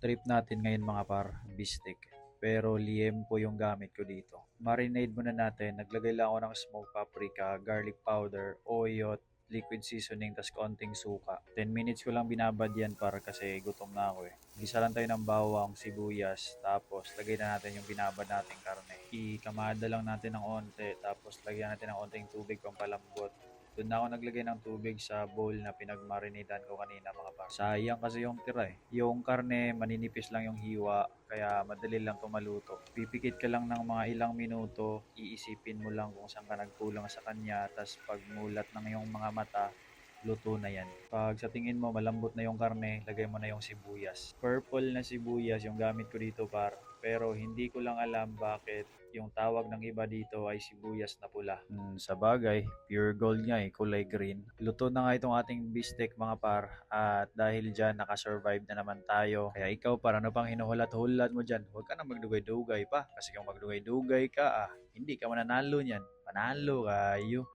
Trip natin ngayon mga par, bistek. Pero liempo yung gamit ko dito. Marinade muna natin. Naglagay lang ako ng smoked paprika, garlic powder, oyot, liquid seasoning, tas konting suka. 10 minutes ko lang binabad yan para kasi gutom na ako eh. Gisa lang tayo ng bawang, sibuyas, tapos lagay na natin yung binabad nating karne. Ikamada lang natin ng onte, tapos lagyan natin ng onting tubig pampalambot. Doon na ako naglagay ng tubig sa bowl na pinagmarinidan ko kanina mga par. Sayang kasi yung tira eh. Yung karne, maninipis lang yung hiwa, kaya madali lang tumaluto. Pipikit ka lang ng mga ilang minuto, iisipin mo lang kung saan ka nagkulang sa kanya, tas pag mulat ng yung mga mata, luto na yan. Pag sa tingin mo malambot na yung karne, lagay mo na yung sibuyas. Purple na sibuyas yung gamit ko dito par. Pero hindi ko lang alam bakit yung tawag ng iba dito ay sibuyas na pula. Sa bagay, pure gold nga eh, kulay green. Luto na nga itong ating bistek mga par. At dahil dyan, nakasurvive na naman tayo. Kaya ikaw par, ano pang hinuhulat-hulat mo dyan? Huwag ka na magdugay-dugay pa. Kasi kung magdugay-dugay ka, hindi ka mananalo niyan. Panalo kayo.